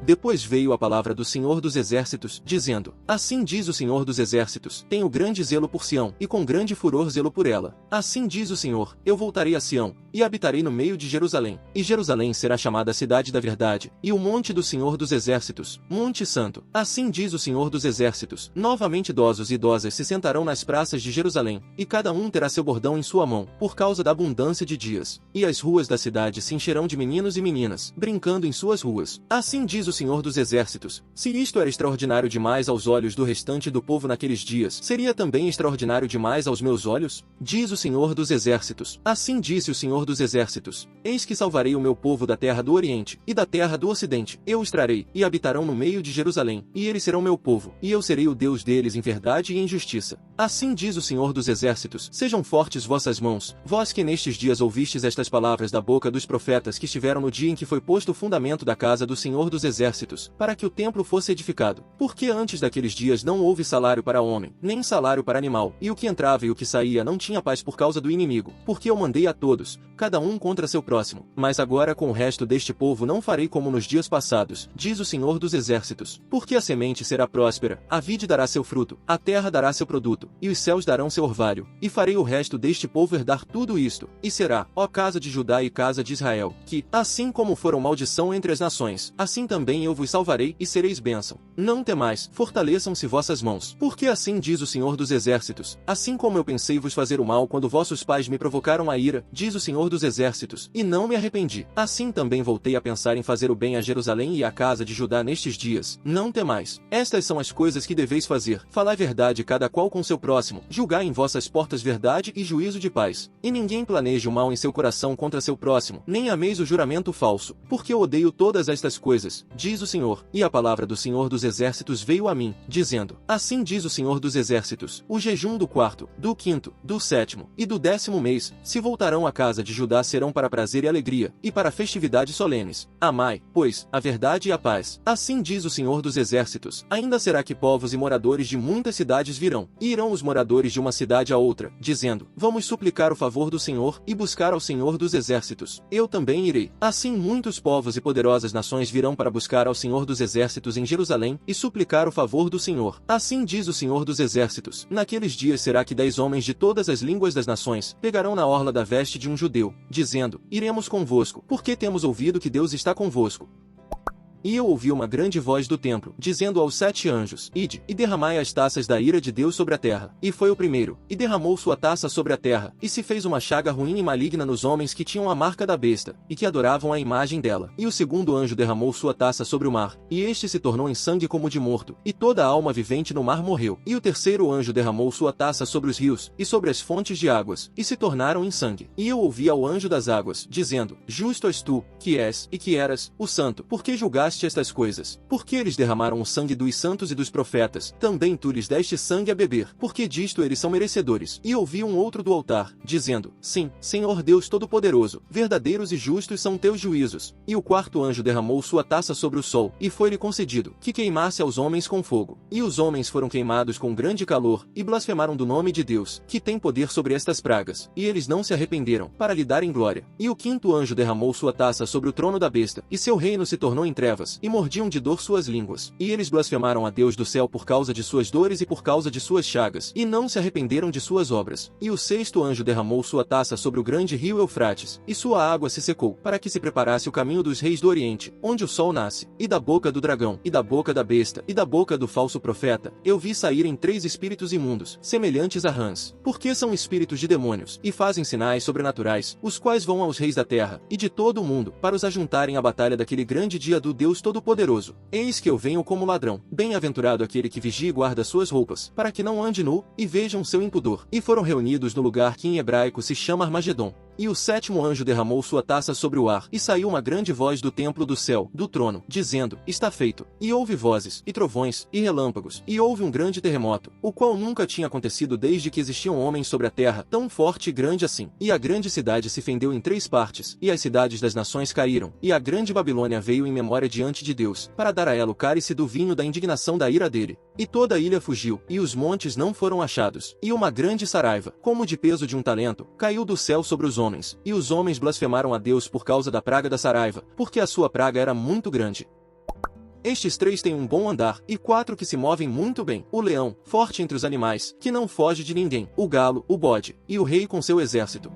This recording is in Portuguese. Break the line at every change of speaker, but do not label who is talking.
Depois veio a palavra do Senhor dos Exércitos, dizendo: Assim diz o Senhor dos Exércitos, tenho grande zelo por Sião, e com grande furor zelo por ela. Assim diz o Senhor, eu voltarei a Sião, e habitarei no meio de Jerusalém. E Jerusalém será chamada Cidade da Verdade, e o monte do Senhor dos Exércitos, Monte Santo. Assim diz o Senhor dos Exércitos, novamente idosos e idosas se sentarão nas praças de Jerusalém, e cada um terá seu bordão em sua mão, por causa da abundância de dias. E as ruas da cidade se encherão de meninos e meninas, brincando em suas ruas. Assim diz o Senhor dos Exércitos, se isto era extraordinário demais aos olhos do restante do povo naqueles dias, seria também extraordinário demais aos meus olhos? Diz o Senhor dos Exércitos. Assim disse o Senhor dos Exércitos, eis que salvarei o meu povo da terra do Oriente, e da terra do Ocidente, eu os trarei, e habitarão no meio de Jerusalém, e eles serão meu povo, e eu serei o Deus deles em verdade e em justiça. Assim diz o Senhor dos Exércitos, sejam fortes vossas mãos, vós que nestes dias ouvistes estas palavras da boca dos profetas que estiveram no dia em que foi posto o fundamento da casa do Senhor dos Exércitos, para que o templo fosse edificado. Porque antes daqueles dias não houve salário para homem, nem salário para animal, e o que entrava e o que saía não tinha paz por causa do inimigo, porque eu mandei a todos, cada um contra seu próximo. Mas agora com o resto deste povo não farei como nos dias passados, diz o Senhor dos Exércitos, porque a semente será próspera, a vide dará seu fruto, a terra dará seu produto, e os céus darão seu orvalho, e farei o resto deste povo herdar tudo isto, e será, ó casa de Judá e casa de Israel, que, assim como foram maldição entre as nações, assim também eu vos salvarei, e sereis bênção. Não temais, fortaleçam-se vossas mãos, porque assim diz o Senhor dos Exércitos, assim como eu pensei vos fazer o mal quando vossos pais me provocaram a ira, diz o Senhor dos Exércitos, e não me arrependi, assim também voltei a pensar em fazer o bem a Jerusalém e à casa de Judá nestes dias. Não temais, estas são as coisas que deveis fazer, falai verdade cada qual com seu próximo, julgai em vossas portas verdade e juízo de paz. E ninguém planeje o mal em seu coração contra seu próximo, nem ameis o juramento falso, porque eu odeio todas estas coisas, diz o Senhor. E a palavra do Senhor dos Exércitos veio a mim, dizendo: Assim diz o Senhor dos Exércitos, o jejum do quarto, do quinto, do sétimo e do 10º mês, se voltarão à casa de Judá serão para prazer e alegria, e para festividades solenes. Amai, pois, a verdade e a paz. Assim diz o Senhor dos Exércitos, ainda será que povos e moradores de muitas cidades virão, e irão os moradores de uma cidade a outra, dizendo: Vamos suplicar o favor do Senhor, e buscar ao Senhor dos Exércitos. Eu também irei. Assim muitos povos e poderosas nações virão para buscar ao Senhor dos Exércitos em Jerusalém, e suplicar o favor do Senhor. Assim diz o Senhor dos Exércitos, naqueles dias será que 10 homens de todas as línguas das nações, pegarão na orla da veste de um judeu, dizendo: Iremos convosco, porque temos ouvido que Deus está convosco. E eu ouvi uma grande voz do templo, dizendo aos 7 anjos: Ide, e derramai as taças da ira de Deus sobre a terra. E foi o primeiro, e derramou sua taça sobre a terra, e se fez uma chaga ruim e maligna nos homens que tinham a marca da besta, e que adoravam a imagem dela. E o segundo anjo derramou sua taça sobre o mar, e este se tornou em sangue como de morto, e toda a alma vivente no mar morreu. E o terceiro anjo derramou sua taça sobre os rios, e sobre as fontes de águas, e se tornaram em sangue. E eu ouvi ao anjo das águas, dizendo: Justo és tu, que és, e que eras, o santo, porque julgaste estas coisas, porque eles derramaram o sangue dos santos e dos profetas, também tu lhes deste sangue a beber, porque disto eles são merecedores. E ouvi um outro do altar, dizendo: Sim, Senhor Deus Todo-Poderoso, verdadeiros e justos são teus juízos. E o quarto anjo derramou sua taça sobre o sol, e foi-lhe concedido, que queimasse aos homens com fogo. E os homens foram queimados com grande calor, e blasfemaram do nome de Deus, que tem poder sobre estas pragas, e eles não se arrependeram, para lhe darem glória. E o quinto anjo derramou sua taça sobre o trono da besta, e seu reino se tornou em trevas, e mordiam de dor suas línguas. E eles blasfemaram a Deus do céu por causa de suas dores e por causa de suas chagas, e não se arrependeram de suas obras. E o sexto anjo derramou sua taça sobre o grande rio Eufrates, e sua água se secou, para que se preparasse o caminho dos reis do Oriente, onde o sol nasce. E da boca do dragão, e da boca da besta, e da boca do falso profeta, eu vi saírem 3 espíritos imundos, semelhantes a rãs, porque são espíritos de demônios, e fazem sinais sobrenaturais, os quais vão aos reis da terra, e de todo o mundo, para os ajuntarem à batalha daquele grande dia do Deus Todo-Poderoso. Eis que eu venho como ladrão. Bem-aventurado aquele que vigia e guarda suas roupas, para que não ande nu, e vejam seu impudor. E foram reunidos no lugar que em hebraico se chama Armagedon. E o sétimo anjo derramou sua taça sobre o ar, e saiu uma grande voz do templo do céu, do trono, dizendo: Está feito. E houve vozes, e trovões, e relâmpagos, e houve um grande terremoto, o qual nunca tinha acontecido desde que existiam homens sobre a terra, tão forte e grande assim. E a grande cidade se fendeu em 3 partes, e as cidades das nações caíram, e a grande Babilônia veio em memória diante de Deus, para dar a ela o cálice do vinho da indignação da ira dele. E toda a ilha fugiu, e os montes não foram achados. E uma grande saraiva, como de peso de um talento, caiu do céu sobre os homens, e os homens blasfemaram a Deus por causa da praga da saraiva, porque a sua praga era muito grande. Estes 3 têm um bom andar, e 4 que se movem muito bem. O leão, forte entre os animais, que não foge de ninguém. O galo, o bode, e o rei com seu exército.